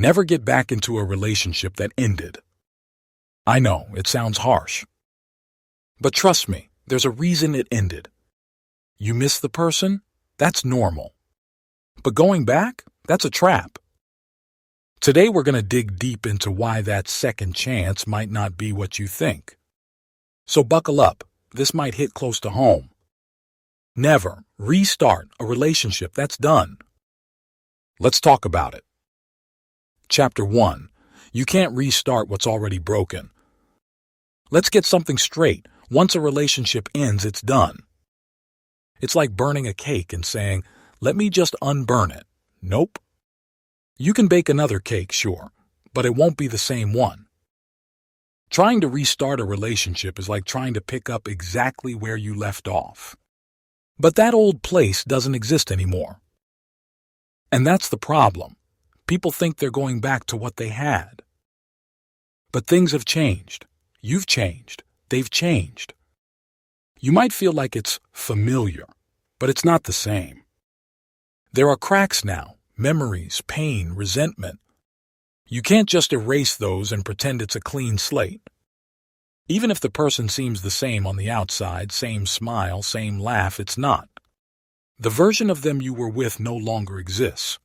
Never get back into a relationship that ended. I know, it sounds harsh. But trust me, there's a reason it ended. You miss the person? That's normal. But going back? That's a trap. Today we're going to dig deep into why that second chance might not be what you think. So buckle up, this might hit close to home. Never restart a relationship that's done. Let's talk about it. Chapter 1. You can't restart what's already broken. Let's get something straight. Once a relationship ends, it's done. It's like burning a cake and saying, let me just unburn it. Nope. You can bake another cake, sure, but it won't be the same one. Trying to restart a relationship is like trying to pick up exactly where you left off. But that old place doesn't exist anymore. And that's the problem. People think they're going back to what they had. But things have changed. You've changed. They've changed. You might feel like it's familiar, but it's not the same. There are cracks now, memories, pain, resentment. You can't just erase those and pretend it's a clean slate. Even if the person seems the same on the outside, same smile, same laugh, it's not. The version of them you were with no longer exists.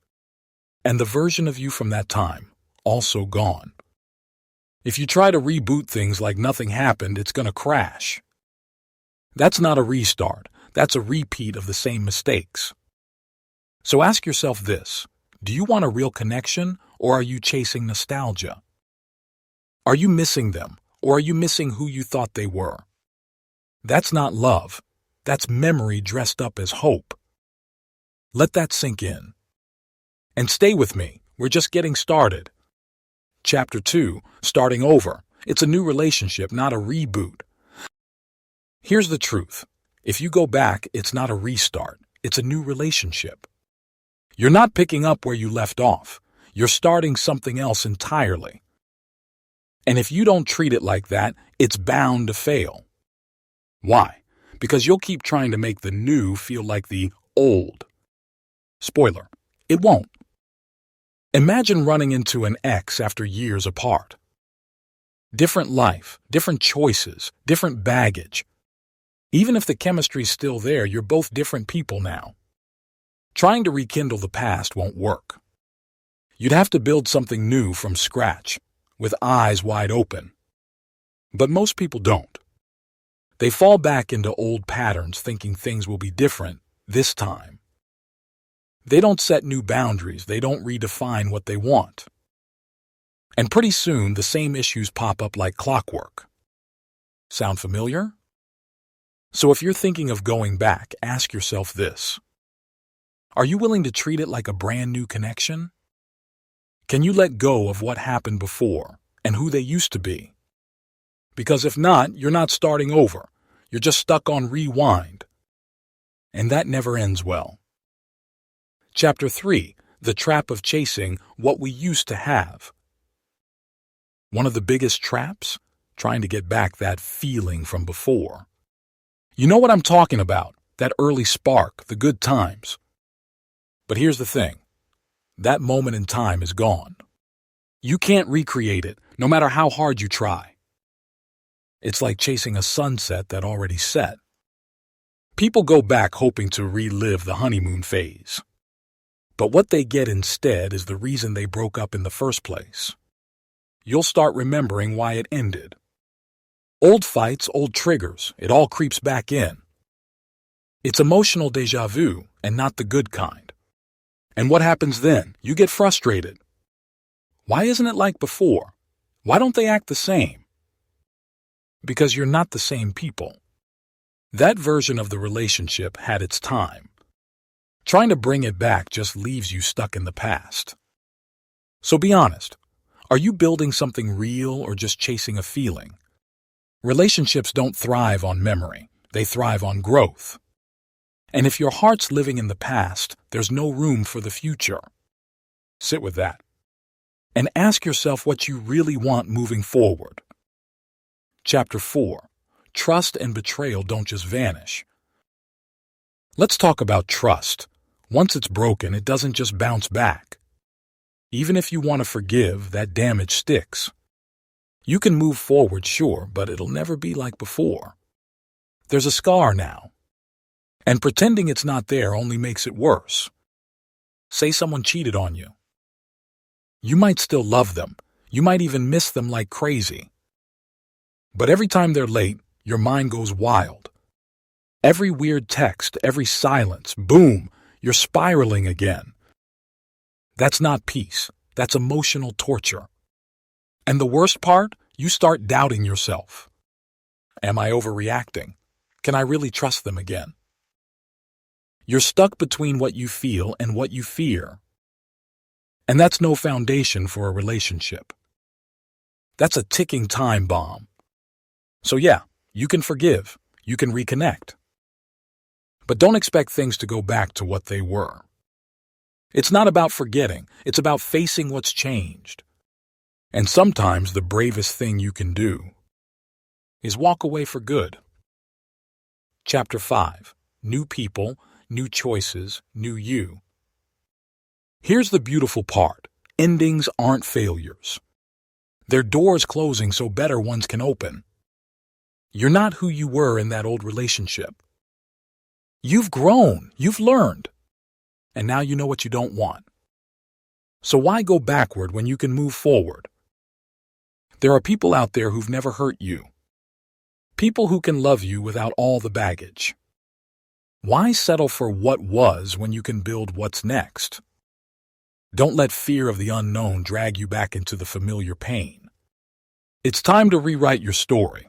And the version of you from that time, also gone. If you try to reboot things like nothing happened, it's going to crash. That's not a restart. That's a repeat of the same mistakes. So ask yourself this. Do you want a real connection, or are you chasing nostalgia? Are you missing them, or are you missing who you thought they were? That's not love. That's memory dressed up as hope. Let that sink in. And stay with me. We're just getting started. Chapter 2, starting over. It's a new relationship, not a reboot. Here's the truth. If you go back, it's not a restart. It's a new relationship. You're not picking up where you left off. You're starting something else entirely. And if you don't treat it like that, it's bound to fail. Why? Because you'll keep trying to make the new feel like the old. Spoiler, it won't. Imagine running into an ex after years apart. Different life, different choices, different baggage. Even if the chemistry's still there, you're both different people now. Trying to rekindle the past won't work. You'd have to build something new from scratch, with eyes wide open. But most people don't. They fall back into old patterns thinking things will be different this time. They don't set new boundaries. They don't redefine what they want. And pretty soon, the same issues pop up like clockwork. Sound familiar? So if you're thinking of going back, ask yourself this. Are you willing to treat it like a brand new connection? Can you let go of what happened before and who they used to be? Because if not, you're not starting over. You're just stuck on rewind. And that never ends well. Chapter 3, The Trap of Chasing What We Used to Have. One of the biggest traps? Trying to get back that feeling from before. You know what I'm talking about, that early spark, the good times. But here's the thing. That moment in time is gone. You can't recreate it, no matter how hard you try. It's like chasing a sunset that already set. People go back hoping to relive the honeymoon phase. But what they get instead is the reason they broke up in the first place. You'll start remembering why it ended. Old fights, old triggers, it all creeps back in. It's emotional déjà vu, and not the good kind. And what happens then? You get frustrated. Why isn't it like before? Why don't they act the same? Because you're not the same people. That version of the relationship had its time. Trying to bring it back just leaves you stuck in the past. So be honest. Are you building something real or just chasing a feeling? Relationships don't thrive on memory. They thrive on growth. And if your heart's living in the past, there's no room for the future. Sit with that. And ask yourself what you really want moving forward. Chapter 4. Trust and betrayal don't just vanish. Let's talk about trust. Once it's broken, it doesn't just bounce back. Even if you want to forgive, that damage sticks. You can move forward, sure, but it'll never be like before. There's a scar now. And pretending it's not there only makes it worse. Say someone cheated on you. You might still love them. You might even miss them like crazy. But every time they're late, your mind goes wild. Every weird text, every silence, boom, you're spiraling again. That's not peace. That's emotional torture. And the worst part, you start doubting yourself. Am I overreacting? Can I really trust them again? You're stuck between what you feel and what you fear. And that's no foundation for a relationship. That's a ticking time bomb. So yeah, you can forgive, you can reconnect. But don't expect things to go back to what they were. It's not about forgetting, it's about facing what's changed. And sometimes the bravest thing you can do is walk away for good. Chapter 5. New people, new choices, new you. Here's the beautiful part. Endings aren't failures. They're doors closing so better ones can open. You're not who you were in that old relationship. You've grown, you've learned, and now you know what you don't want. So why go backward when you can move forward? There are people out there who've never hurt you. People who can love you without all the baggage. Why settle for what was when you can build what's next? Don't let fear of the unknown drag you back into the familiar pain. It's time to rewrite your story.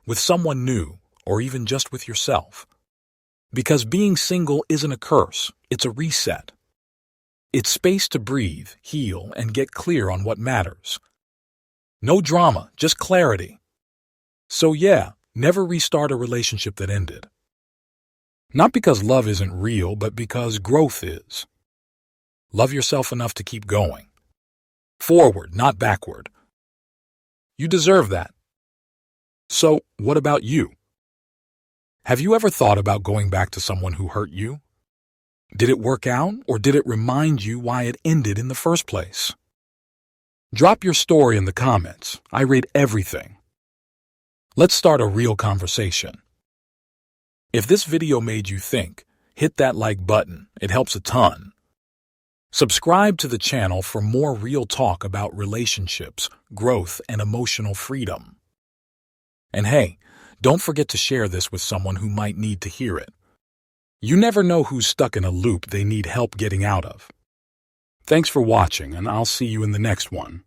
With someone new, or even just with yourself. Because being single isn't a curse, it's a reset. It's space to breathe, heal, and get clear on what matters. No drama, just clarity. So yeah, never restart a relationship that ended. Not because love isn't real, but because growth is. Love yourself enough to keep going. Forward, not backward. You deserve that. So, what about you? Have you ever thought about going back to someone who hurt you? Did it work out, or did it remind you why it ended in the first place? Drop your story in the comments. I read everything. Let's start a real conversation. If this video made you think, hit that like button. It helps a ton. Subscribe to the channel for more real talk about relationships, growth, and emotional freedom. And hey, don't forget to share this with someone who might need to hear it. You never know who's stuck in a loop they need help getting out of. Thanks for watching, and I'll see you in the next one.